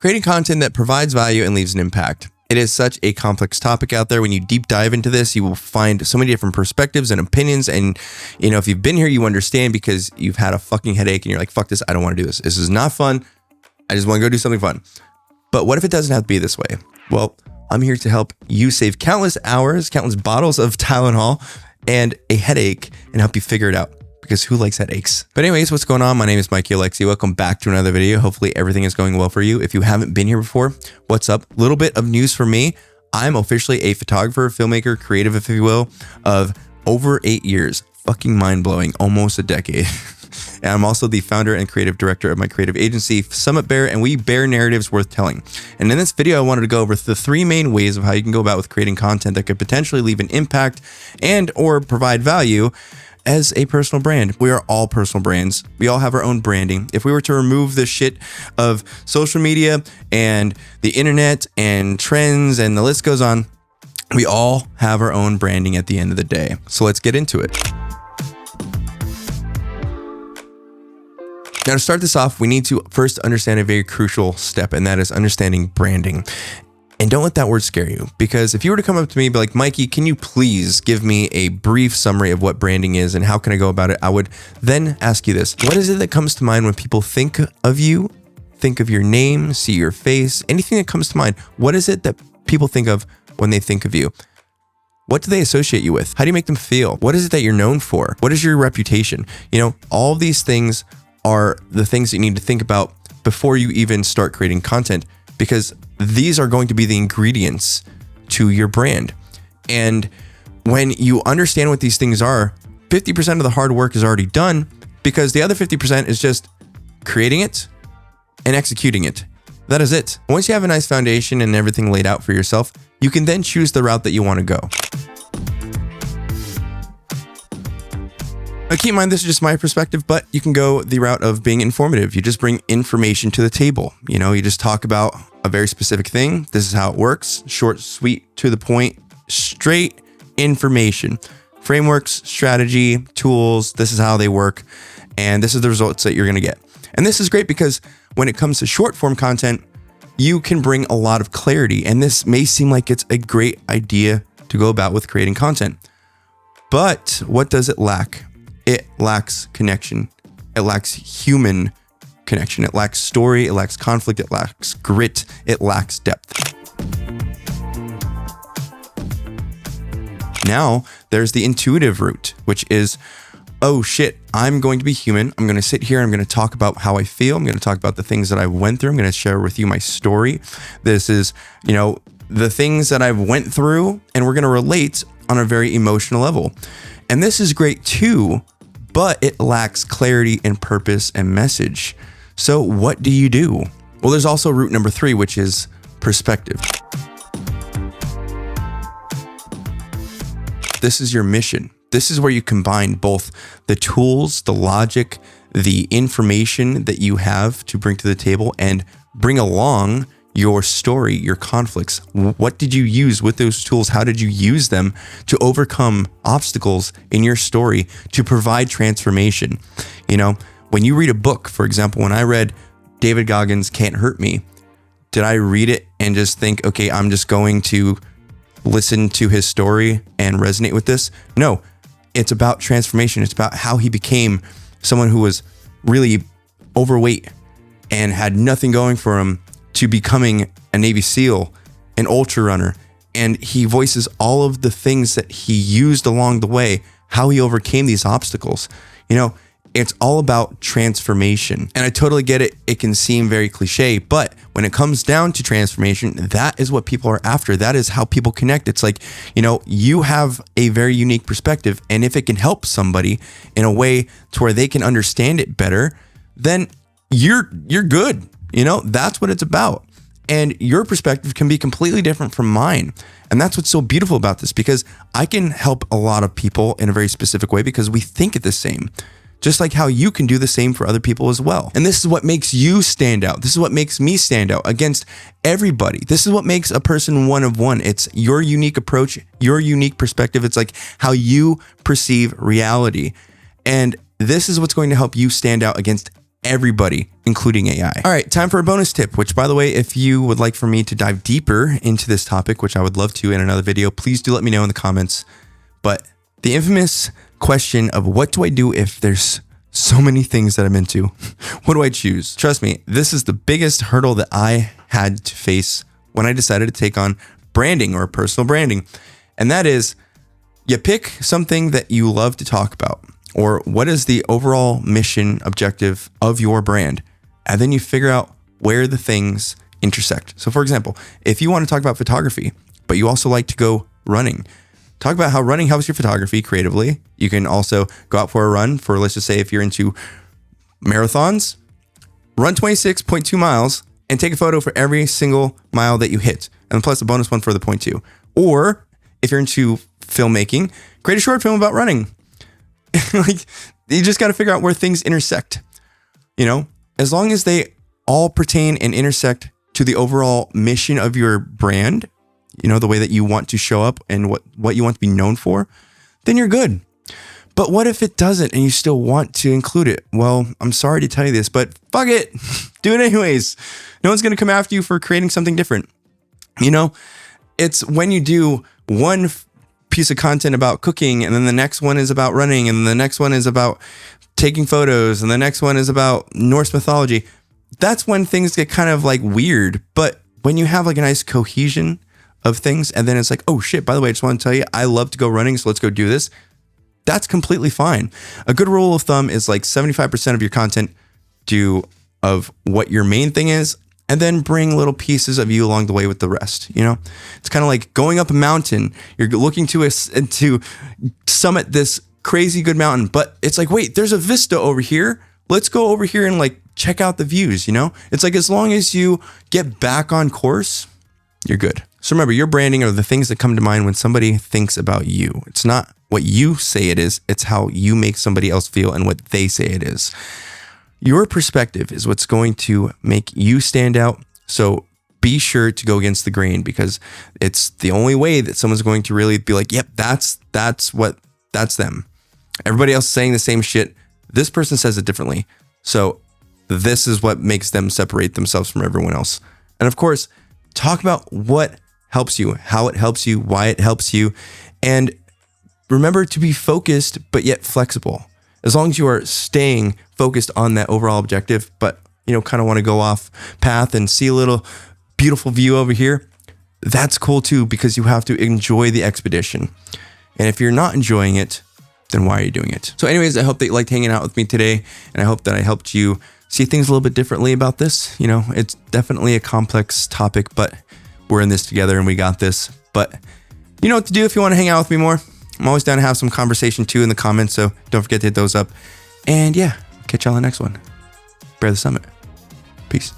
Creating content that provides value and leaves an impact. It is such a complex topic out there. When you deep dive into this, you will find so many different perspectives and opinions. And, if you've been here, you understand because you've had a fucking headache and you're like, fuck this, I don't want to do this. This is not fun. I just want to go do something fun. But what if it doesn't have to be this way? Well, I'm here to help you save countless hours, countless bottles of Tylenol and a headache and help you figure it out. Because who likes headaches? But anyways, what's going on? My name is Mikey Olexy. Welcome back to another video. Hopefully everything is going well for you. If you haven't been here before, what's up? Little bit of news for me. I'm officially a photographer, filmmaker, creative, if you will, of over 8 years. Fucking mind-blowing, almost a decade. And I'm also the founder and creative director of my creative agency, Summit Bear, and we bear narratives worth telling. And in this video, I wanted to go over the 3 main ways of how you can go about with creating content that could potentially leave an impact and or provide value as a personal brand. We are all personal brands. We all have our own branding. If we were to remove the shit of social media and the internet and trends and the list goes on, we all have our own branding at the end of the day. So let's get into it. Now, to start this off, we need to first understand a very crucial step, and that is understanding branding. And don't let that word scare you, because if you were to come up to me and be like, Mikey, can you please give me a brief summary of what branding is and how can I go about it? I would then ask you this. What is it that comes to mind when people think of you, think of your name, see your face, anything that comes to mind? What is it that people think of when they think of you? What do they associate you with? How do you make them feel? What is it that you're known for? What is your reputation? All of these things are the things that you need to think about before you even start creating content, because these are going to be the ingredients to your brand. And when you understand what these things are, 50% of the hard work is already done, because the other 50% is just creating it and executing it. That is it. Once you have a nice foundation and everything laid out for yourself, you can then choose the route that you want to go. Now, keep in mind, this is just my perspective, but you can go the route of being informative. You just bring information to the table. You just talk about a very specific thing. This is how it works. Short, sweet, to the point, straight information. Frameworks, strategy, tools, this is how they work. And this is the results that you're going to get. And this is great because when it comes to short form content, you can bring a lot of clarity. And this may seem like it's a great idea to go about with creating content. But what does it lack? It lacks connection. It lacks human connection. It lacks story. It lacks conflict. It lacks grit. It lacks depth. Now, there's the intuitive route, which is, oh shit, I'm going to be human. I'm going to sit here. I'm going to talk about how I feel. I'm going to talk about the things that I went through. I'm going to share with you my story. This is, the things that I've went through, and we're going to relate on a very emotional level. And this is great too, but it lacks clarity and purpose and message. So what do you do? Well, there's also route number 3, which is perspective. This is your mission. This is where you combine both the tools, the logic, the information that you have to bring to the table and bring along your story, your conflicts. What did you use with those tools? How did you use them to overcome obstacles in your story to provide transformation? When you read a book, for example, when I read David Goggins' Can't Hurt Me, did I read it and just think, okay, I'm just going to listen to his story and resonate with this? No, it's about transformation. It's about how he became someone who was really overweight and had nothing going for him to becoming a Navy SEAL, an ultra runner. And he voices all of the things that he used along the way, how he overcame these obstacles. It's all about transformation. And I totally get it. It can seem very cliche, but when it comes down to transformation, that is what people are after. That is how people connect. It's like, you have a very unique perspective. And if it can help somebody in a way to where they can understand it better, then you're good. That's what it's about. And your perspective can be completely different from mine. And that's what's so beautiful about this, because I can help a lot of people in a very specific way because we think it the same, just like how you can do the same for other people as well. And this is what makes you stand out. This is what makes me stand out against everybody. This is what makes a person one of one. It's your unique approach, your unique perspective. It's like how you perceive reality. And this is what's going to help you stand out against everybody, including AI. All right, time for a bonus tip, which, by the way, if you would like for me to dive deeper into this topic, which I would love to in another video, please do let me know in the comments. But the infamous question of what do I do if there's so many things that I'm into? What do I choose? Trust me, this is the biggest hurdle that I had to face when I decided to take on branding or personal branding. And that is, you pick something that you love to talk about, or what is the overall mission objective of your brand? And then you figure out where the things intersect. So for example, if you want to talk about photography, but you also like to go running, talk about how running helps your photography creatively. You can also go out for a run for, let's just say, if you're into marathons, run 26.2 miles and take a photo for every single mile that you hit. And plus a bonus one for the 0.2. Or if you're into filmmaking, create a short film about running. Like, you just got to figure out where things intersect. You know, as long as they all pertain and intersect to the overall mission of your brand, you know, the way that you want to show up and what you want to be known for, then you're good. But what if it doesn't and you still want to include it? Well, I'm sorry to tell you this, but fuck it. Do it anyways. No one's going to come after you for creating something different. You know, it's when you do one piece of content about cooking, and then the next one is about running, and the next one is about taking photos, and the next one is about Norse mythology. That's when things get kind of like weird. But when you have like a nice cohesion of things, and then it's like, oh shit, by the way, I just want to tell you, I love to go running, so let's go do this. That's completely fine. A good rule of thumb is like 75% of your content do of what your main thing is, and then bring little pieces of you along the way with the rest. You know, it's kind of like going up a mountain. You're looking to summit this crazy good mountain, but it's like, wait, there's a vista over here. Let's go over here and like check out the views. You know, it's like, as long as you get back on course, you're good. So remember, your branding are the things that come to mind when somebody thinks about you. It's not what you say it is. It's how you make somebody else feel and what they say it is. Your perspective is what's going to make you stand out. So be sure to go against the grain, because it's the only way that someone's going to really be like, yep, that's them. Everybody else is saying the same shit. This person says it differently. So this is what makes them separate themselves from everyone else. And of course, talk about what helps you, how it helps you, why it helps you. And remember to be focused, but yet flexible. As long as you are staying focused on that overall objective, but, you know, kind of want to go off path and see a little beautiful view over here, that's cool too, because you have to enjoy the expedition. And if you're not enjoying it, then why are you doing it? So anyways, I hope that you liked hanging out with me today, and I hope that I helped you see things a little bit differently about this. You know, it's definitely a complex topic, but we're in this together and we got this. But you know what to do if you want to hang out with me more. I'm always down to have some conversation too in the comments, so don't forget to hit those up. And yeah, catch y'all on the next one. Bear the summit. Peace.